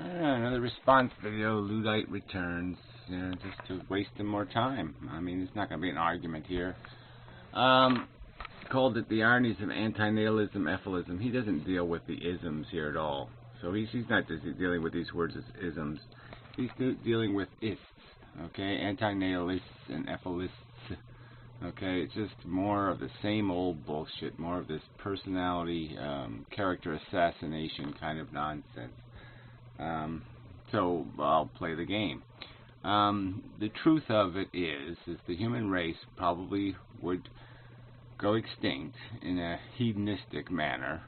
Another response video. Luddite returns, just to waste him more time. I mean, it's not going to be an argument here. Called it the ironies of anti-nihilism, effelism. He doesn't deal with the isms here at all. So he's not just dealing with these words as isms. He's dealing with ists, okay? Anti-nihilists and effelists. Okay, it's just more of the same old bullshit, more of this personality, character assassination kind of nonsense. So I'll play the game. The truth of it is the human race probably would go extinct in a hedonistic manner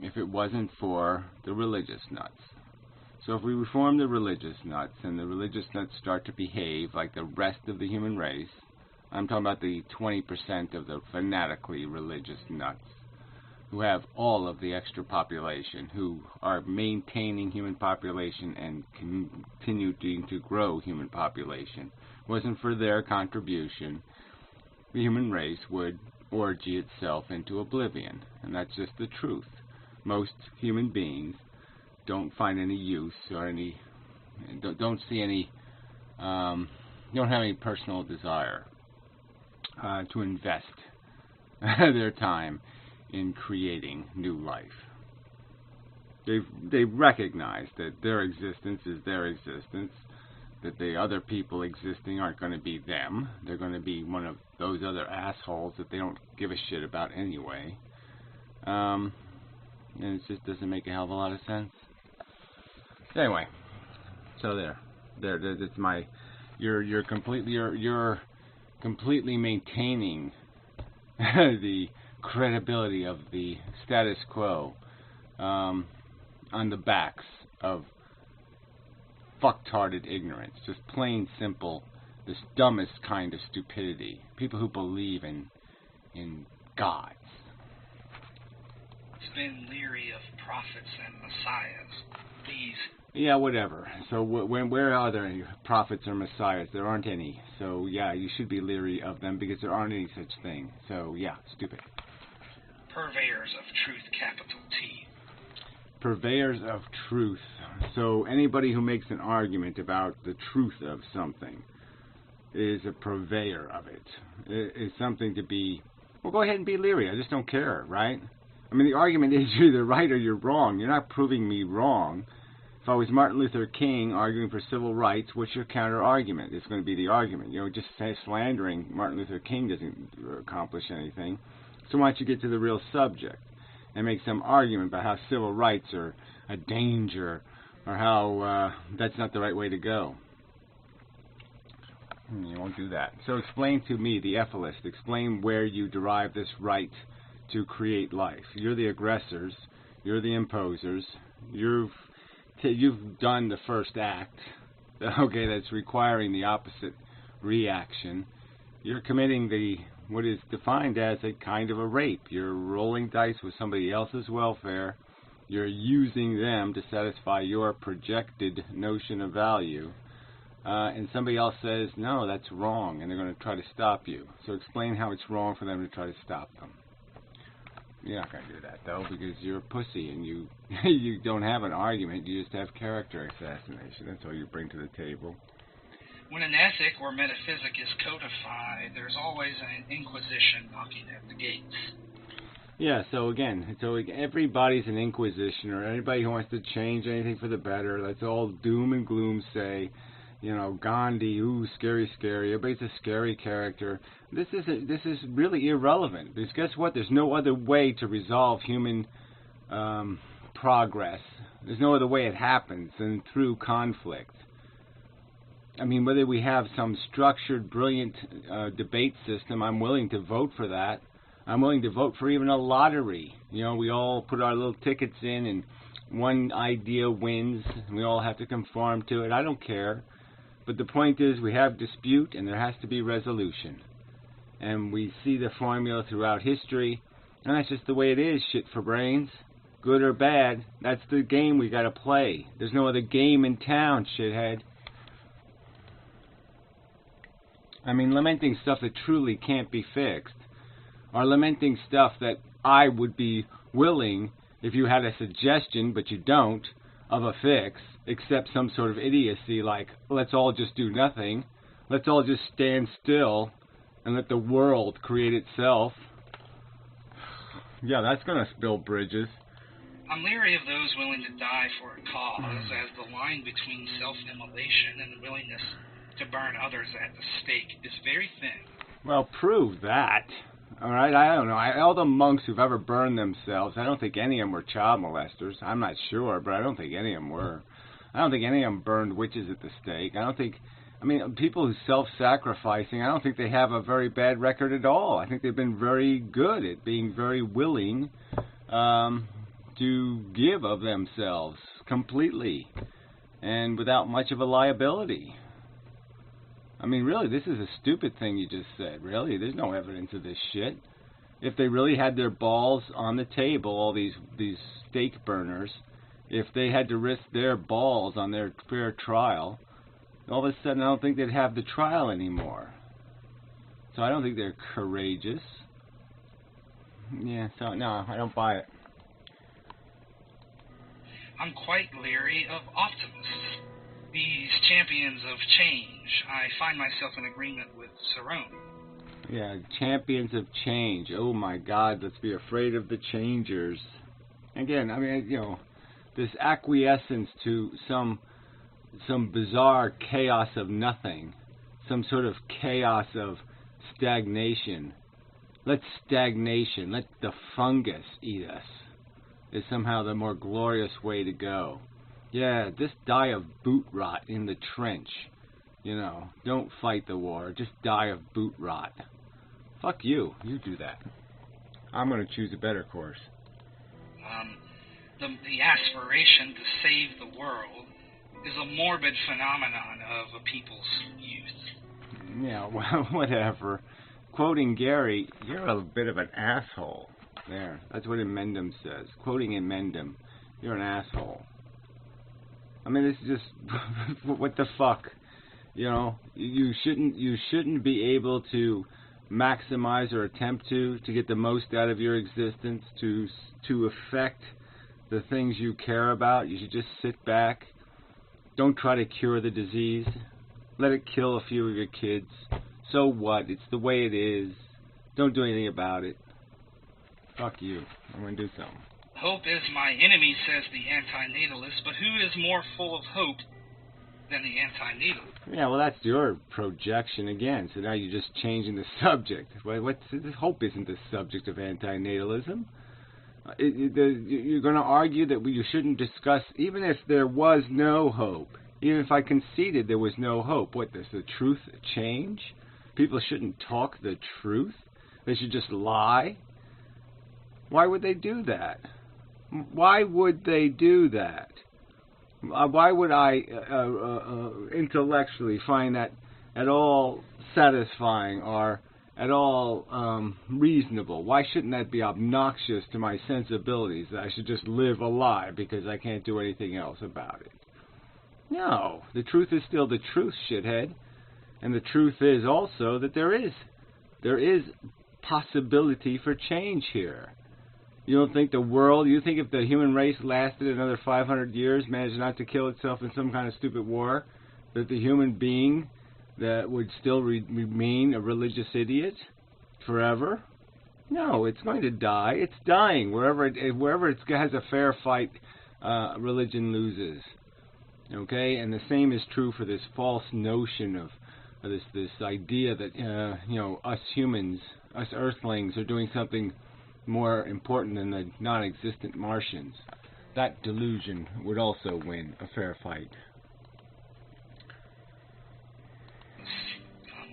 if it wasn't for the religious nuts. So if we reform the religious nuts and the religious nuts start to behave like the rest of the human race, I'm talking about the 20% of the fanatically religious nuts who have all of the extra population, who are maintaining human population and continuing to grow human population. If it wasn't for their contribution, the human race would orgy itself into oblivion. And that's just the truth. Most human beings don't find any use or don't see any, don't have any personal desire to invest their time in creating new life. They've recognized that their existence is their existence, that the other people existing aren't going to be them. They're going to be one of those other assholes that they don't give a shit about anyway. And it just doesn't make a hell of a lot of sense. Anyway, so that's my. You're completely maintaining the credibility of the status quo on the backs of fucktarded ignorance. Just plain simple, this dumbest kind of stupidity. People who believe in gods. He's been leery of prophets and messiahs. These. Yeah, whatever. So where are there any prophets or messiahs? There aren't any. So yeah, you should be leery of them because there aren't any such thing. So yeah, stupid. Purveyors of truth, capital T. Purveyors of truth. So anybody who makes an argument about the truth of something is a purveyor of it. It is something to be, well, go ahead and be leery. I just don't care, right? I mean, the argument is you're either right or you're wrong. You're not proving me wrong. If I was Martin Luther King arguing for civil rights, what's your counter argument? It's going to be the argument. Just slandering Martin Luther King doesn't accomplish anything. So why don't you get to the real subject and make some argument about how civil rights are a danger or how that's not the right way to go. You won't do that. So explain to me, the effilist, explain where you derive this right to create life. You're the aggressors. You're the imposers. You've done the first act, okay, that's requiring the opposite reaction. You're committing what is defined as a kind of a rape. You're rolling dice with somebody else's welfare. You're using them to satisfy your projected notion of value. And somebody else says, no, that's wrong, and they're going to try to stop you. So explain how it's wrong for them to try to stop them. You're not going to do that, though, because you're a pussy and you don't have an argument. You just have character assassination. That's all you bring to the table. When an ethic or metaphysic is codified, there's always an inquisition knocking at the gates. Yeah, so again, everybody's an inquisitioner. Anybody who wants to change anything for the better, let's all doom and gloom say, Gandhi, ooh, scary, scary. Everybody's a scary character. This is really irrelevant. Because guess what? There's no other way to resolve human progress. There's no other way it happens than through conflict. I mean, whether we have some structured, brilliant debate system, I'm willing to vote for that. I'm willing to vote for even a lottery. We all put our little tickets in and one idea wins, and we all have to conform to it. I don't care. But the point is we have dispute and there has to be resolution. And we see the formula throughout history, and that's just the way it is, shit for brains. Good or bad, that's the game we got to play. There's no other game in town, shithead. I mean, lamenting stuff that truly can't be fixed, or lamenting stuff that I would be willing, if you had a suggestion, but you don't, of a fix except some sort of idiocy like, let's all just do nothing. Let's all just stand still and let the world create itself. Yeah, that's going to spill bridges. I'm leery of those willing to die for a cause, as the line between self-immolation and willingness to burn others at the stake is very thin. Well, prove that. All right, I don't know. All the monks who've ever burned themselves, I don't think any of them were child molesters. I'm not sure, but I don't think any of them were. I don't think any of them burned witches at the stake. People who self-sacrificing, I don't think they have a very bad record at all. I think they've been very good at being very willing to give of themselves completely and without much of a liability. I mean, really, this is a stupid thing you just said. Really, there's no evidence of this shit. If they really had their balls on the table, all these stake burners, if they had to risk their balls on their fair trial, all of a sudden I don't think they'd have the trial anymore. So I don't think they're courageous. Yeah, so no, I don't buy it. I'm quite leery of optimists, these champions of change. I find myself in agreement with Cerrone. Yeah, champions of change. Oh my God, let's be afraid of the changers. Again, I mean, this acquiescence to some bizarre chaos of nothing, some sort of chaos of stagnation. Let the fungus eat us, is somehow the more glorious way to go. Yeah, just die of boot rot in the trench. Don't fight the war, just die of boot rot. Fuck you, you do that. I'm going to choose a better course. The aspiration to save the world is a morbid phenomenon of a people's youth. Yeah, well, whatever. Quoting Gary, you're a bit of an asshole. There, that's what Emendum says. Quoting Emendum, you're an asshole. I mean, this is just what the fuck. You shouldn't be able to maximize or attempt to get the most out of your existence, to affect the things you care about. You should just sit back. Don't try to cure the disease. Let it kill a few of your kids. So what? It's the way it is. Don't do anything about it. Fuck you. I'm going to do something. Hope is my enemy, says the antinatalist, but who is more full of hope than the antinatalist? Yeah, well, that's your projection again. So now you're just changing the subject. Hope isn't the subject of antinatalism. You're going to argue that you shouldn't discuss, even if there was no hope, even if I conceded there was no hope, does the truth change? People shouldn't talk the truth? They should just lie? Why would they do that? Why would they do that? Why would I intellectually find that at all satisfying or at all reasonable? Why shouldn't that be obnoxious to my sensibilities, that I should just live a lie because I can't do anything else about it? No, the truth is still the truth, shithead. And the truth is also that there is possibility for change here. You don't think you think if the human race lasted another 500 years, managed not to kill itself in some kind of stupid war, that the human being that would still remain a religious idiot forever? No, it's going to die. It's dying. Wherever it has a fair fight, religion loses. Okay? And the same is true for this false notion of this idea that, us humans, us earthlings, are doing something more important than the non-existent Martians. That delusion would also win a fair fight.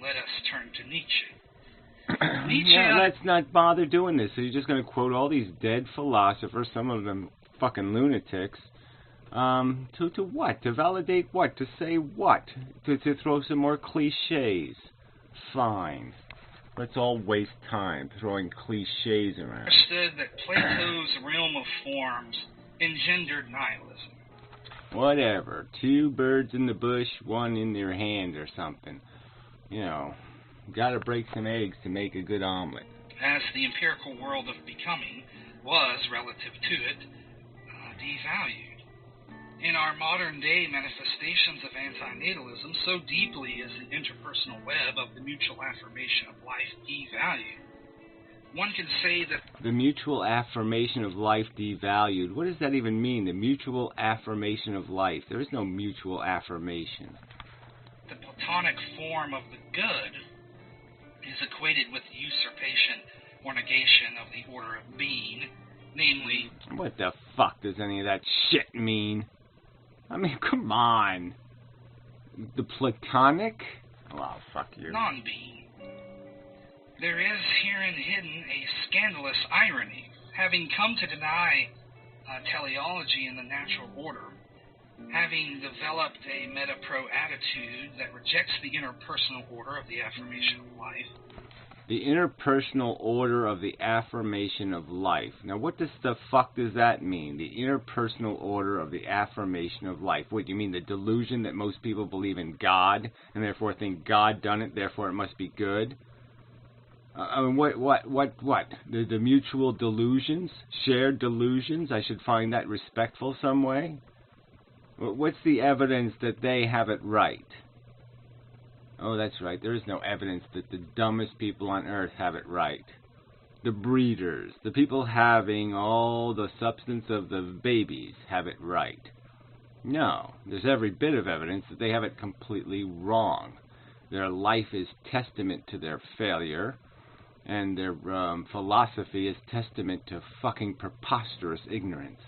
Let us turn to Nietzsche. Nietzsche. Yeah, let's not bother doing this. So you're just going to quote all these dead philosophers, some of them fucking lunatics, to what? To validate what? To say what? To throw some more cliches. Fine. Let's all waste time throwing cliches around. Understood that Plato's realm of forms engendered nihilism. Whatever. 2 birds in the bush, 1 in their hand or something. Gotta break some eggs to make a good omelet. As the empirical world of becoming was, relative to it, devalued. In our modern-day manifestations of antinatalism, so deeply is the interpersonal web of the mutual affirmation of life devalued. One can say that the mutual affirmation of life devalued. What does that even mean, the mutual affirmation of life? There is no mutual affirmation. the Platonic form of the good is equated with usurpation or negation of the order of being, namely... What the fuck does any of that shit mean? I mean, come on. The Platonic? Well, fuck you. Non-being. There is herein hidden a scandalous irony. Having come to deny teleology in the natural order, having developed a meta-pro attitude that rejects the interpersonal order of the affirmation of life. The interpersonal order of the affirmation of life. Now, what the fuck does that mean? The interpersonal order of the affirmation of life. What, you mean the delusion that most people believe in God, and therefore think God done it, therefore it must be good? I mean, what? The mutual delusions? Shared delusions? I should find that respectful some way? What's the evidence that they have it right? Oh, that's right. There is no evidence that the dumbest people on earth have it right. The breeders, the people having all the substance of the babies have it right. No, there's every bit of evidence that they have it completely wrong. Their life is testament to their failure, and their philosophy is testament to fucking preposterous ignorance.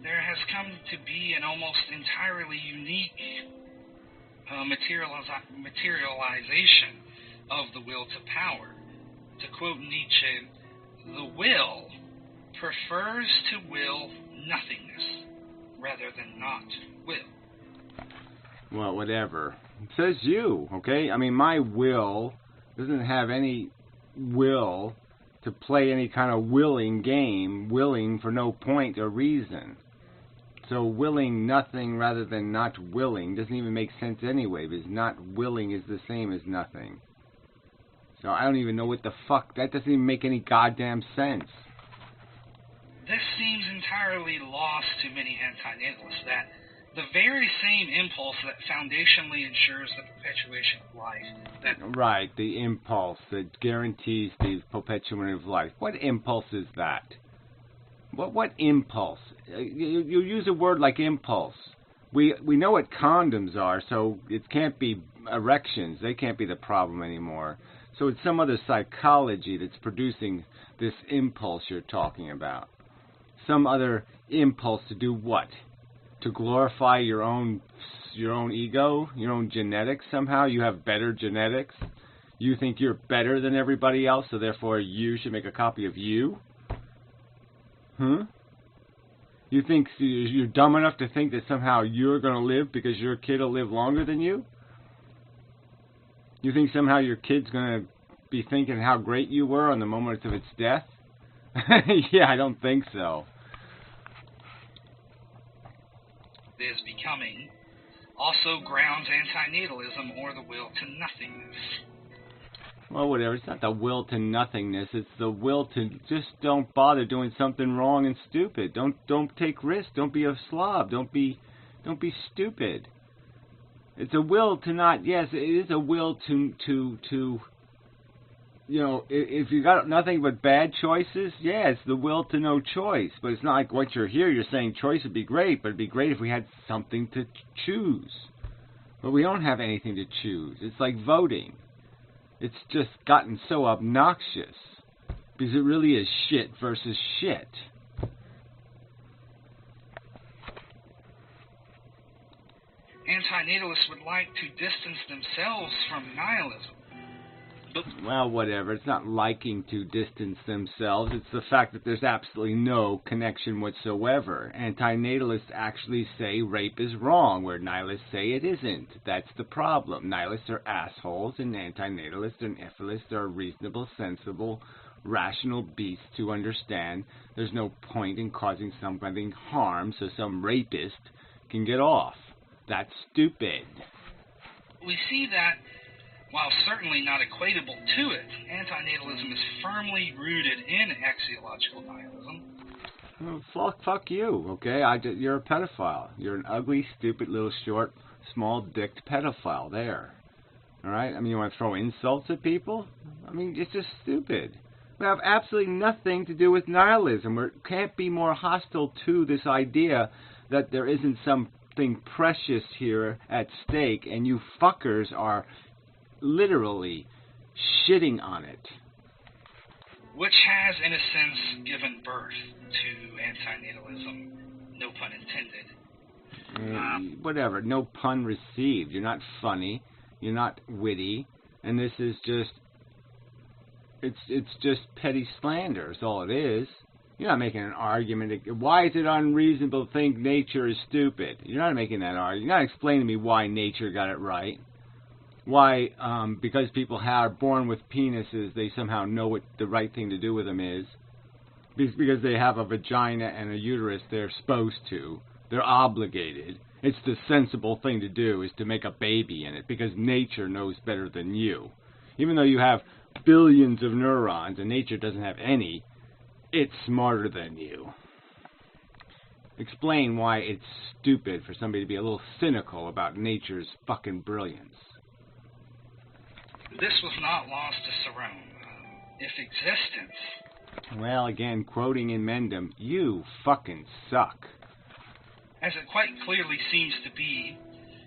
There has come to be an almost entirely unique materialization of the will to power. To quote Nietzsche, the will prefers to will nothingness rather than not will. Well, whatever. Says you, okay? I mean, my will doesn't have any will to play any kind of willing game, willing for no point or reason. So willing nothing rather than not willing doesn't even make sense anyway, because not willing is the same as nothing. So I don't even know what the fuck, that doesn't even make any goddamn sense. This seems entirely lost to many antinatalists, that the very same impulse that foundationally ensures the perpetuation of life. Right, the impulse that guarantees the perpetuation of life. What impulse is that? What impulse? You use a word like impulse. We know what condoms are, so it can't be erections. They can't be the problem anymore. So it's some other psychology that's producing this impulse you're talking about. Some other impulse to do what? To glorify your own ego, your own genetics somehow? You have better genetics? You think you're better than everybody else, so therefore you should make a copy of you? Huh? You think you're dumb enough to think that somehow you're going to live because your kid will live longer than you? You think somehow your kid's going to be thinking how great you were on the moment of its death? Yeah, I don't think so. Is becoming also grounds antinatalism or the will to nothingness. Well, whatever. It's not the will to nothingness. It's the will to just don't bother doing something wrong and stupid. Don't take risks. Don't be a slob. Don't be stupid. It's a will to not. Yes, it is a will to. You know, if you got nothing but bad choices, yeah, it's the will to no choice. But it's not like once you're here, you're saying choice would be great, but it'd be great if we had something to choose. But we don't have anything to choose. It's like voting. It's just gotten so obnoxious because it really is shit versus shit. Antinatalists would like to distance themselves from nihilism. Well, whatever. It's not liking to distance themselves. It's the fact that there's absolutely no connection whatsoever. Antinatalists actually say rape is wrong, where nihilists say it isn't. That's the problem. Nihilists are assholes, and antinatalists and ethilists are reasonable, sensible, rational beasts who understand there's no point in causing somebody harm so some rapist can get off. That's stupid. We see that, while certainly not equatable to it, antinatalism is firmly rooted in axiological nihilism. Well, fuck you, okay? You're a pedophile. You're an ugly, stupid, little, short, small-dicked pedophile there. All right? I mean, you want to throw insults at people? I mean, it's just stupid. We have absolutely nothing to do with nihilism. We can't be more hostile to this idea that there isn't something precious here at stake, and you fuckers are literally shitting on it. Which has, in a sense, given birth to antinatalism. No pun intended. Whatever, no pun received. You're not funny. You're not witty. And this is just... It's just petty slander is all it is. You're not making an argument. Why is it unreasonable to think nature is stupid? You're not making that argument. You're not explaining to me why nature got it right. Why, because people are born with penises, they somehow know what the right thing to do with them is. Because they have a vagina and a uterus, they're supposed to. They're obligated. It's the sensible thing to do is to make a baby in it, because nature knows better than you. Even though you have billions of neurons and nature doesn't have any, it's smarter than you. Explain why it's stupid for somebody to be a little cynical about nature's fucking brilliance. This was not lost to Cerrone. If existence... Well, again, quoting in Mendham, you fucking suck. As it quite clearly seems to be,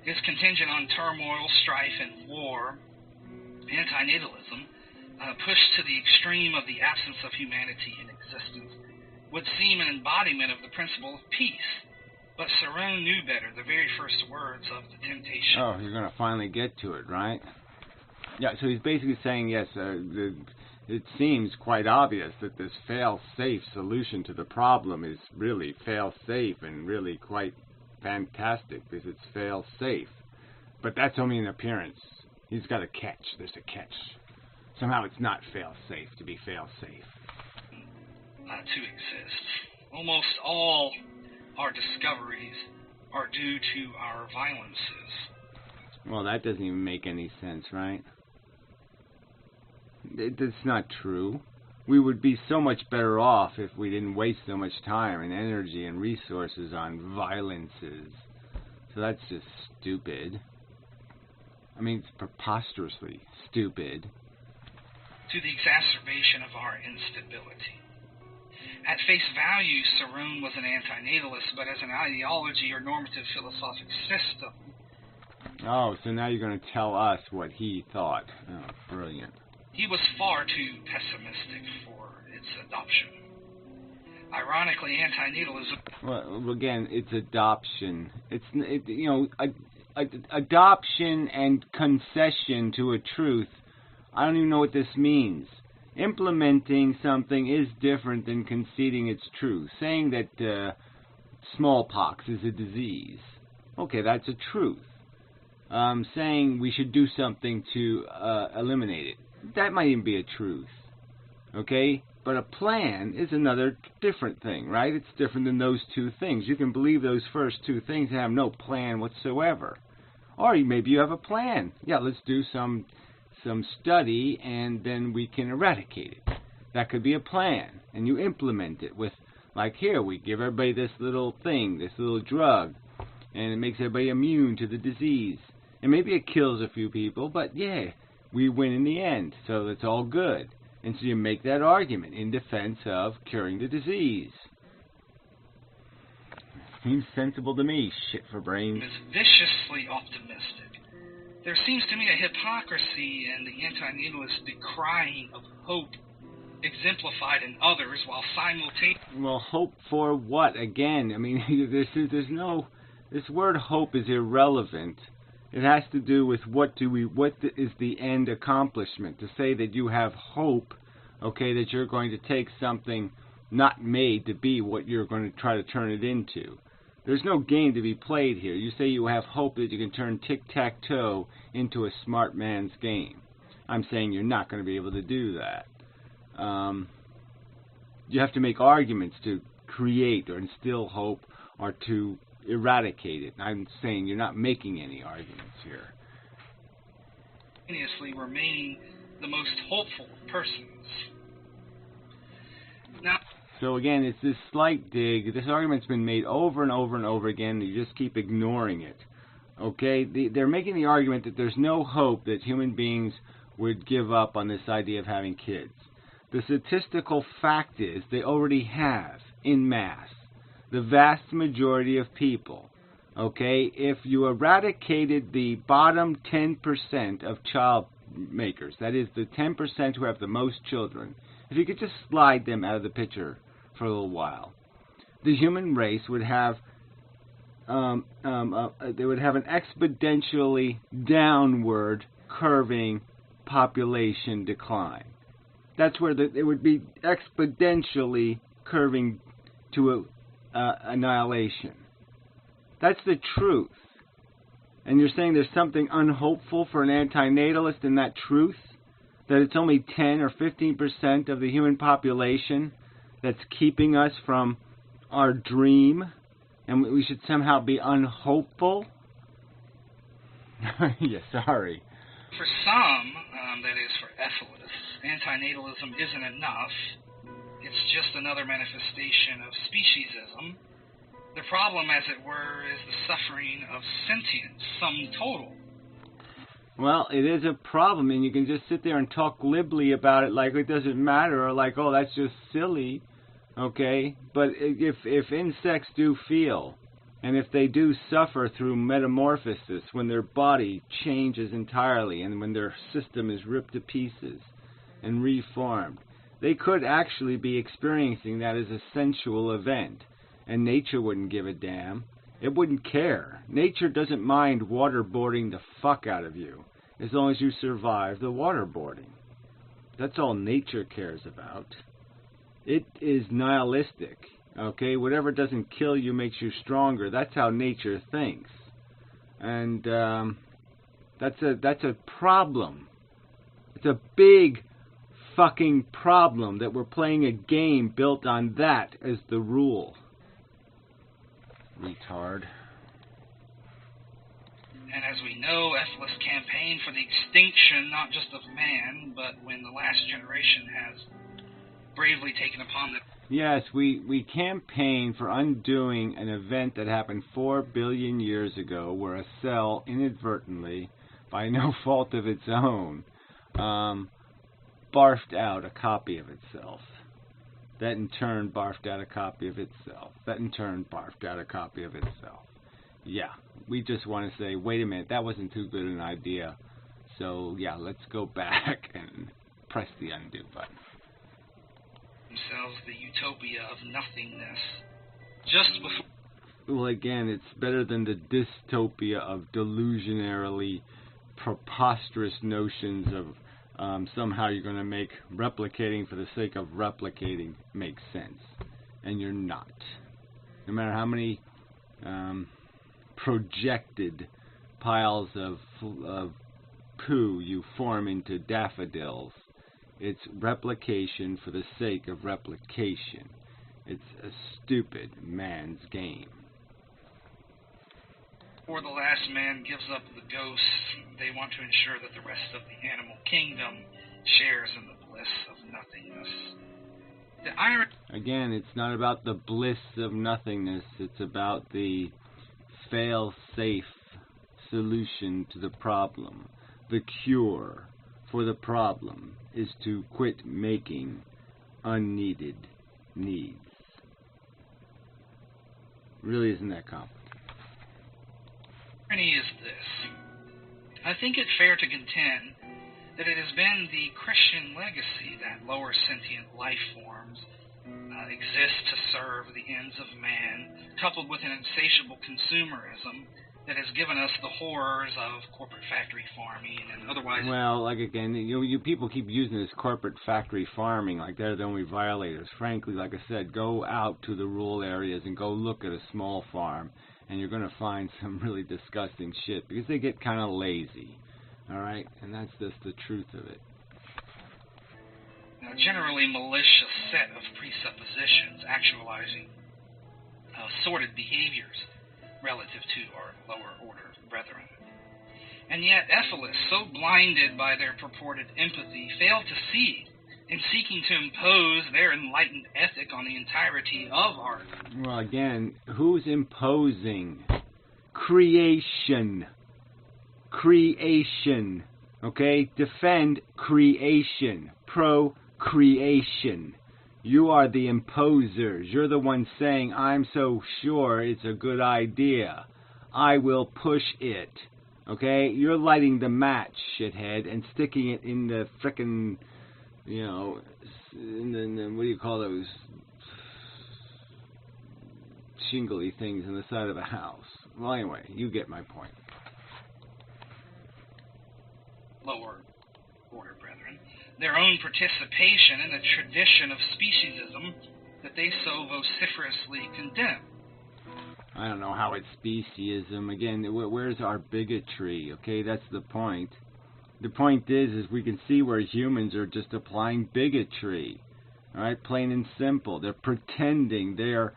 is contingent on turmoil, strife, and war. Antinatalism, pushed to the extreme of the absence of humanity in existence, would seem an embodiment of the principle of peace. But Cerrone knew better, the very first words of The Temptation. Oh, you're going to finally get to it, right? Yeah, so he's basically saying, yes, it seems quite obvious that this fail-safe solution to the problem is really fail-safe and really quite fantastic because it's fail-safe. But that's only an appearance. He's got a catch. There's a catch. Somehow it's not fail-safe to be fail-safe. To exist. Almost all our discoveries are due to our violences. Well, that doesn't even make any sense, right? That's not true. We would be so much better off if we didn't waste so much time and energy and resources on violences. So that's just stupid. I mean, it's preposterously stupid. To the exacerbation of our instability. At face value, Cerrone was an antinatalist, but as an ideology or normative philosophic system. Oh, so now you're going to tell us what he thought. Oh, brilliant. He was far too pessimistic for its adoption. Ironically, antinatalism... Well, again, it's adoption. Adoption and concession to a truth. I don't even know what this means. Implementing something is different than conceding its truth. Saying that smallpox is a disease. Okay, that's a truth. Saying we should do something to eliminate it. That might even be a truth. Okay? But a plan is another different thing, right? It's different than those two things. You can believe those first two things and have no plan whatsoever. Or maybe you have a plan. Yeah, let's do some study and then we can eradicate it. That could be a plan. And you implement it with, like here, we give everybody this little thing, this little drug. And it makes everybody immune to the disease. And maybe it kills a few people, but yeah, we win in the end. So it's all good. And so you make that argument in defense of curing the disease. Seems sensible to me, shit for brains. Is viciously optimistic. There seems to me a hypocrisy in the antinatalist decrying of hope exemplified in others while simultaneously... Well, hope for what? Again, I mean, this word hope is irrelevant. It has to do with what is the end accomplishment. To say that you have hope, okay, that you're going to take something not made to be what you're going to try to turn it into. There's no game to be played here. You say you have hope that you can turn tic-tac-toe into a smart man's game. I'm saying you're not going to be able to do that. You have to make arguments to create or instill hope or to eradicate it. I'm saying you're not making any arguments here. Remaining the most hopeful persons. Now, So again, it's this slight dig. This argument's been made over and over and over again. You just keep ignoring it. Okay? They're making the argument that there's no hope that human beings would give up on this idea of having kids. The statistical fact is they already have, in mass, the vast majority of people. Okay? If you eradicated the bottom 10% of child makers, that is the 10% who have the most children, if you could just slide them out of the picture for a little while, the human race would have they would have an exponentially downward curving population decline. That's where it would be exponentially curving to annihilation. That's the truth. And you're saying there's something unhopeful for an antinatalist in that truth? That it's only 10 or 15% of the human population that's keeping us from our dream, and we should somehow be unhopeful? Yeah, sorry. For some, that is for ethelists, antinatalism isn't enough. It's just another manifestation of speciesism. The problem, as it were, is the suffering of sentience, sum total. Well, it is a problem, and you can just sit there and talk glibly about it like it doesn't matter, or like, oh, that's just silly, okay? But if insects do feel, and if they do suffer through metamorphosis, when their body changes entirely, and when their system is ripped to pieces and reformed, they could actually be experiencing that as a sensual event, and nature wouldn't give a damn. It wouldn't care. Nature doesn't mind waterboarding the fuck out of you as long as you survive the waterboarding. That's all nature cares about. It is nihilistic. Okay? Whatever doesn't kill you makes you stronger. That's how nature thinks. And that's a problem. It's a big fucking problem that we're playing a game built on that as the rule. Retard. And as we know, ethelists campaign for the extinction not just of man, but when the last generation has bravely taken upon the... Yes, we campaign for undoing an event that happened 4 billion years ago, where a cell inadvertently, by no fault of its own, barfed out a copy of itself. That in turn barfed out a copy of itself. That in turn barfed out a copy of itself. Yeah, we just want to say, wait a minute, that wasn't too good an idea. So, yeah, let's go back and press the undo button. Themselves the utopia of nothingness. Just before... Well, again, it's better than the dystopia of delusionarily preposterous notions of somehow you're going to make replicating for the sake of replicating make sense. And you're not. No matter how many projected piles of poo you form into daffodils, it's replication for the sake of replication. It's a stupid man's game. Before the last man gives up the ghosts, they want to ensure that the rest of the animal kingdom shares in the bliss of nothingness. The irony... Again, it's not about the bliss of nothingness. It's about the fail-safe solution to the problem. The cure for the problem is to quit making unneeded needs. Really isn't that complicated. The irony is this. I think it fair to contend that it has been the Christian legacy that lower sentient life forms exist to serve the ends of man, coupled with an insatiable consumerism that has given us the horrors of corporate factory farming and otherwise... Well, like again, you people keep using this corporate factory farming like they're the only violators. Frankly, like I said, go out to the rural areas and go look at a small farm, and you're going to find some really disgusting shit because they get kind of lazy. All right? And that's just the truth of it. A generally malicious set of presuppositions actualizing sordid behaviors relative to our lower order brethren. And yet ethelists, so blinded by their purported empathy, fail to see in seeking to impose their enlightened ethic on the entirety of art. Well, again, who's imposing? Creation. Creation. Okay? Defend creation. Procreation. You are the imposers. You're the one saying, I'm so sure it's a good idea. I will push it. Okay? You're lighting the match, shithead, and sticking it in the frickin', you know, in the, what do you call those shingly things on the side of a house? Well, anyway, you get my point. Lower order brethren, their own participation in a tradition of speciesism that they so vociferously condemn. I don't know how it's speciesism. Again, where's our bigotry? Okay, that's the point. The point is we can see where humans are just applying bigotry. All right, plain and simple. They're pretending their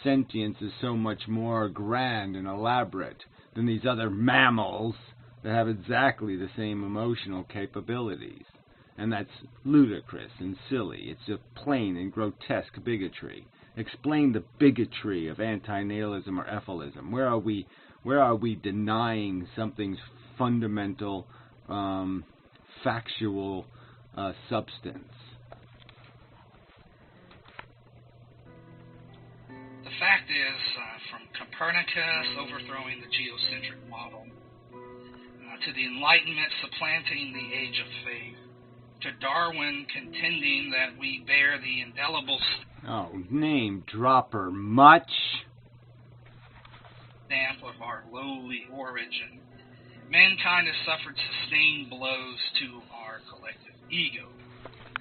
sentience is so much more grand and elaborate than these other mammals that have exactly the same emotional capabilities. And that's ludicrous and silly. It's a plain and grotesque bigotry. Explain the bigotry of antinatalism or effelism. Where are we denying something's fundamental, factual substance? The fact is, from Copernicus overthrowing the geocentric model, to the Enlightenment supplanting the age of faith, to Darwin contending that we bear the indelible name dropper much stamp of our lowly origin, mankind has suffered sustained blows to our collective ego.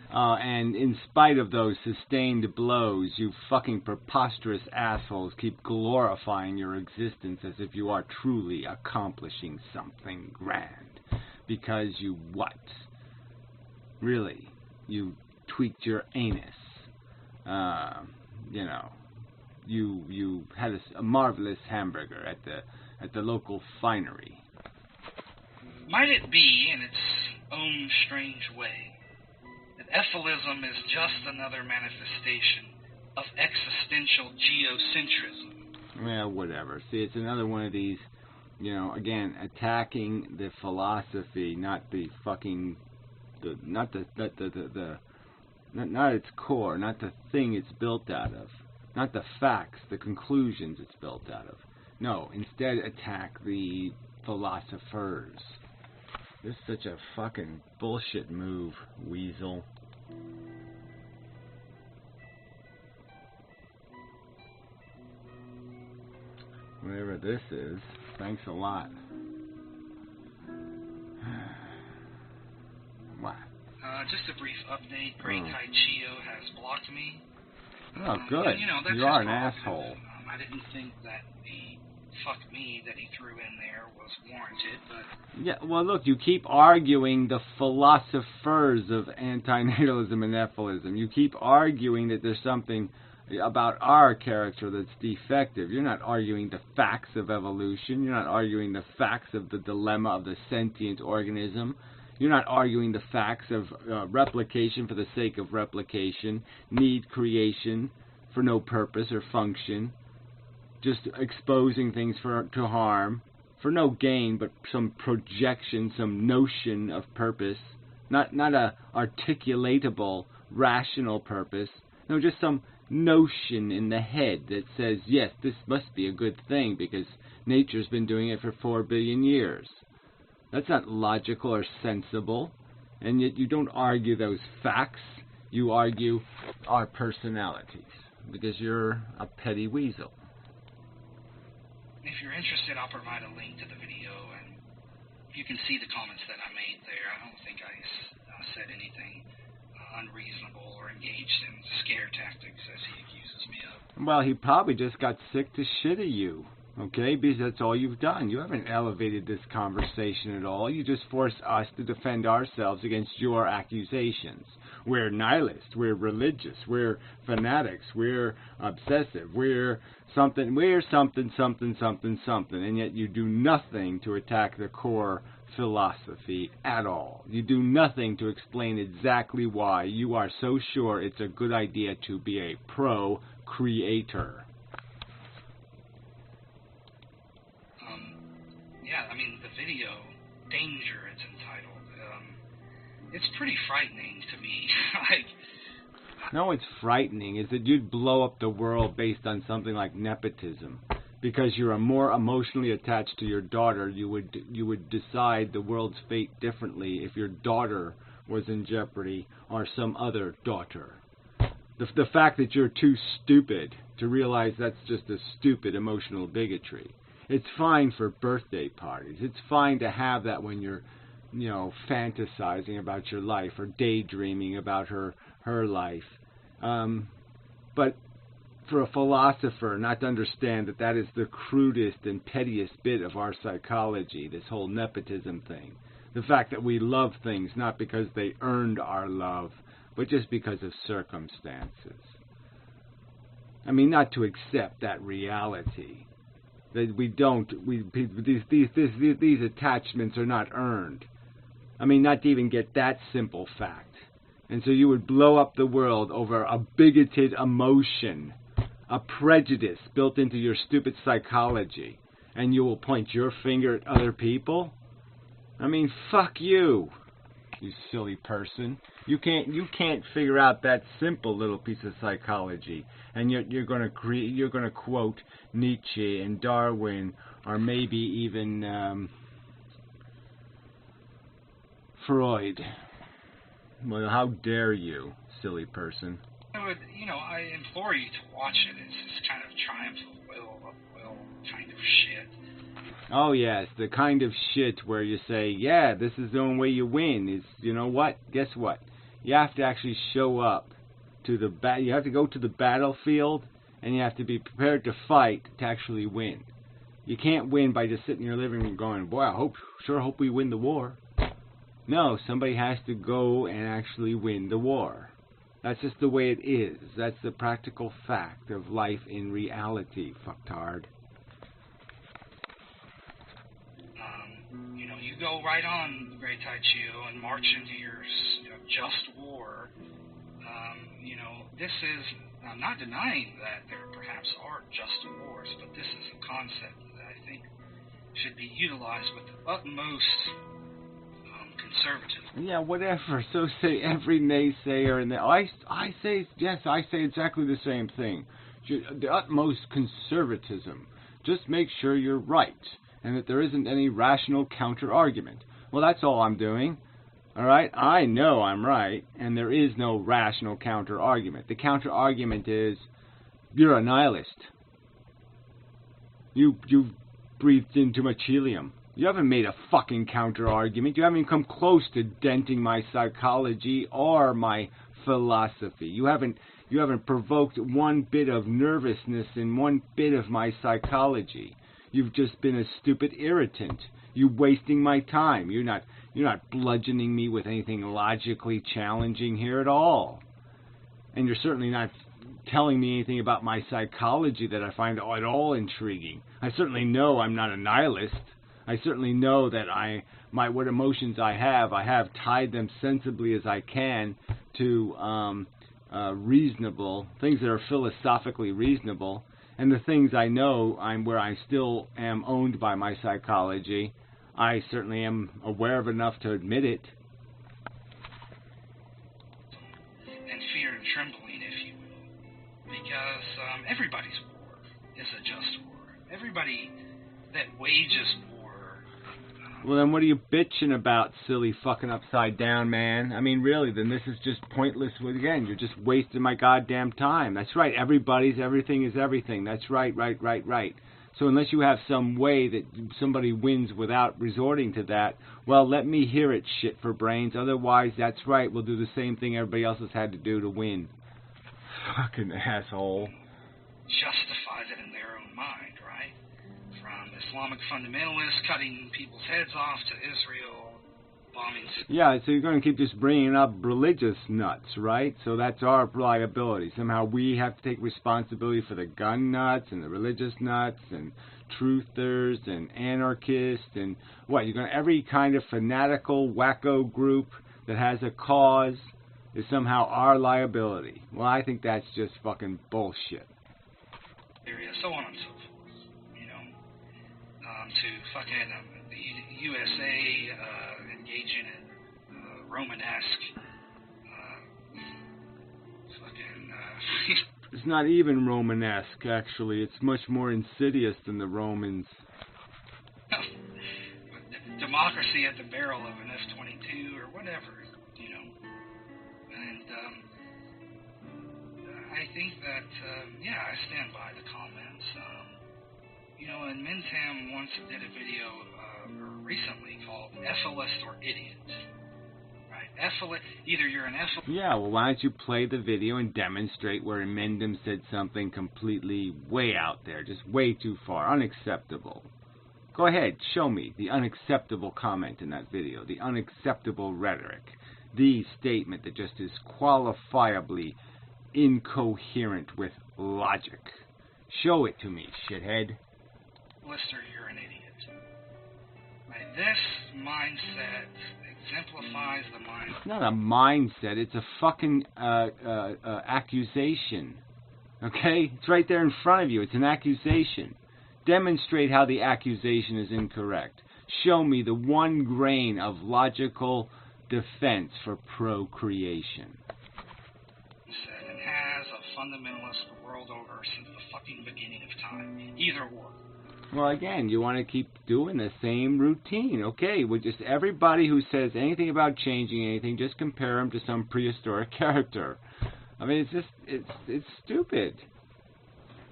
And in spite of those sustained blows, you fucking preposterous assholes keep glorifying your existence as if you are truly accomplishing something grand. Because you what? Really? You tweaked your anus. You know, you had a marvelous hamburger at the local finery. Might it be, in its own strange way, that effelism is just another manifestation of existential geocentrism? Well, whatever. See, it's another one of these, you know, again, attacking the philosophy, not the fucking, not its core, not the thing it's built out of, not the facts, the conclusions it's built out of. No, instead attack the philosophers. This is such a fucking bullshit move, weasel. Whatever this is, thanks a lot. What? Just a brief update. Great Tai Chio has blocked me. Oh, good. And, you know, that's you are an positive. asshole. I didn't think that the fuck me that he threw in there was warranted, but... Yeah, well, look, you keep arguing the philosophers of antinatalism and effelism. You keep arguing that there's something about our character that's defective. You're not arguing the facts of evolution. You're not arguing the facts of the dilemma of the sentient organism. You're not arguing the facts of replication for the sake of replication, need creation for no purpose or function, just exposing things to harm, for no gain, but some projection, some notion of purpose, not a articulatable, rational purpose, no, just some notion in the head that says, yes, this must be a good thing because nature's been doing it for 4 billion years. That's not logical or sensible, and yet you don't argue those facts, you argue our personalities, because you're a petty weasel. If you're interested, I'll provide a link to the video, and you can see the comments that I made there. I don't think I said anything unreasonable or engaged in scare tactics, as he accuses me of. Well, he probably just got sick to shit of you. Okay, because that's all you've done. You haven't elevated this conversation at all. You just force us to defend ourselves against your accusations. We're nihilists, we're religious, we're fanatics, we're obsessive, we're something, and yet you do nothing to attack the core philosophy at all. You do nothing to explain exactly why you are so sure it's a good idea to be a pro-creator. Yeah, I mean, the video, Danger, it's entitled. It's pretty frightening to me. No, it's frightening is that you'd blow up the world based on something like nepotism. Because you're more emotionally attached to your daughter, you would decide the world's fate differently if your daughter was in jeopardy or some other daughter. The fact that you're too stupid to realize that's just a stupid emotional bigotry. It's fine for birthday parties. It's fine to have that when you're, fantasizing about your life or daydreaming about her life. But for a philosopher not to understand that that is the crudest and pettiest bit of our psychology, this whole nepotism thing. The fact that we love things not because they earned our love, but just because of circumstances. I mean, not to accept that reality. That these attachments are not earned. I mean, not to even get that simple fact. And so you would blow up the world over a bigoted emotion, a prejudice built into your stupid psychology, and you will point your finger at other people? I mean, fuck you, you silly person. You can't figure out that simple little piece of psychology, and you're going to quote Nietzsche and Darwin, or maybe even Freud. Well, how dare you, silly person? I implore you to watch it. It's this kind of triumph of will kind of shit. Oh, yes, the kind of shit where you say, yeah, this is the only way you win. Is, you know what? Guess what? You have to actually show up to the you have to go to the battlefield, and you have to be prepared to fight to actually win. You can't win by just sitting in your living room going, boy, I sure hope we win the war. No, somebody has to go and actually win the war. That's just the way it is. That's the practical fact of life in reality, fucktard. You go right on, the Great Tai Chiu, and march into your just war. This is, I'm not denying that there perhaps are just wars, but this is a concept that I think should be utilized with the utmost conservatism. Yeah, whatever. So say every naysayer, and I say exactly the same thing. The utmost conservatism. Just make sure you're right, and that there isn't any rational counter-argument. Well, that's all I'm doing. All right? I know I'm right, and there is no rational counter-argument. The counter-argument is, you're a nihilist. You've breathed in too much helium. You haven't made a fucking counter-argument. You haven't even come close to denting my psychology or my philosophy. You haven't provoked one bit of nervousness in one bit of my psychology. You've just been a stupid irritant. You're wasting my time. You're not bludgeoning me with anything logically challenging here at all. And you're certainly not telling me anything about my psychology that I find at all intriguing. I certainly know I'm not a nihilist. I certainly know that what emotions I have tied them sensibly as I can to reasonable things that are philosophically reasonable, and the things I know where I still am owned by my psychology. I certainly am aware of enough to admit it. And fear and trembling, if you will, because everybody's war is a just war. Everybody that wages war. Well, then what are you bitching about, silly fucking upside down man? I mean, really, then this is just pointless. Again, you're just wasting my goddamn time. That's right, everything is everything. That's right. So unless you have some way that somebody wins without resorting to that, well, let me hear it, shit for brains. Otherwise, that's right, we'll do the same thing everybody else has had to do to win. Fucking asshole. Justifies it in their own mind, right? From Islamic fundamentalists cutting people's heads off to Israel bombings. Yeah, so you're going to keep just bringing up religious nuts, right? So that's our liability. Somehow we have to take responsibility for the gun nuts and the religious nuts and truthers and anarchists and what? You're going to every kind of fanatical wacko group that has a cause is somehow our liability. Well, I think that's just fucking bullshit. So on and so forth. You know, to fucking the USA engaging in Romanesque fucking It's not even Romanesque, actually. It's much more insidious than the Romans. democracy at the barrel of an F-22 or whatever, you know. And I think that, yeah, I stand by the comments. You know, and Mintam once did a video recently called Epholist or Idiot. Right? Either you're an Epholist... Yeah, well, why don't you play the video and demonstrate where Mendham said something completely way out there, just way too far, unacceptable. Go ahead, show me the unacceptable comment in that video, the unacceptable rhetoric, the statement that just is qualifiably incoherent with logic. Show it to me, shithead. Lister, you're an idiot. Right? This mindset exemplifies the mind. It's not a mindset, it's a fucking accusation. Okay? It's right there in front of you. It's an accusation. Demonstrate how the accusation is incorrect. Show me the one grain of logical defense for procreation. Said and has a fundamentalist the world over since the fucking beginning of time. Either or. Well, again, you want to keep doing the same routine. Okay, well, just everybody who says anything about changing anything, just compare them to some prehistoric character. I mean, it's just, it's stupid.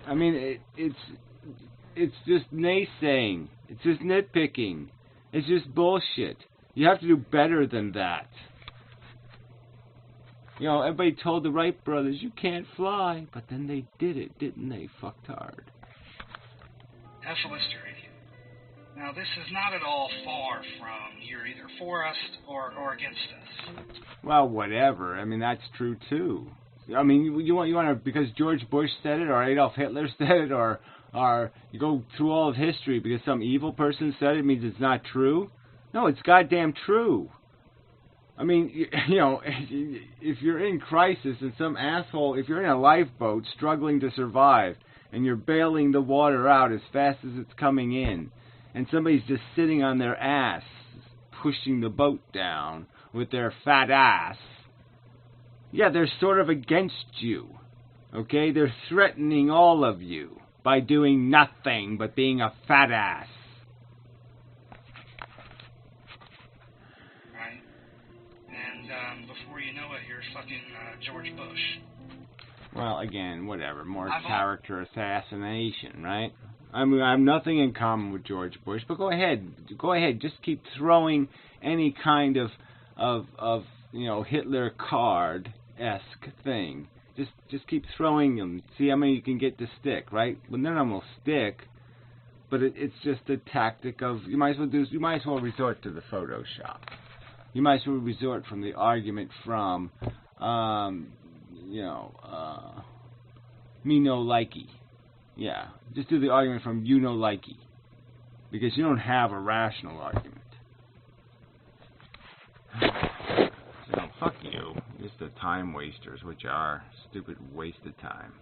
I mean, it's just naysaying. It's just nitpicking. It's just bullshit. You have to do better than that. You know, everybody told the Wright brothers, you can't fly. But then they did it, didn't they? Fucked hard. Epholist or idiot. Now, this is not at all far from you're either for us or against us. Well, whatever. I mean, that's true, too. I mean, you want to, because George Bush said it, or Adolf Hitler said it, or you go through all of history because some evil person said it means it's not true? No, it's goddamn true. I mean, you know, if you're in crisis and some asshole, if you're in a lifeboat struggling to survive and you're bailing the water out as fast as it's coming in and somebody's just sitting on their ass pushing the boat down with their fat ass, yeah, they're sort of against you, okay? They're threatening all of you by doing nothing but being a fat ass. Right. And before you know it, you're fucking George Bush. Well, again, whatever. More character assassination, right? I mean, I have nothing in common with George Bush, but go ahead. Go ahead. Just keep throwing any kind of you know, Hitler card-esque thing. Just keep throwing them. See how many you can get to stick, right? Well, none of them will stick, but it's just a tactic of you might as well resort to the Photoshop. You might as well resort from the argument from you know, me no likey. Yeah, just do the argument from you no likey, because you don't have a rational argument. So fuck you. Just the time wasters, which are stupid waste of time.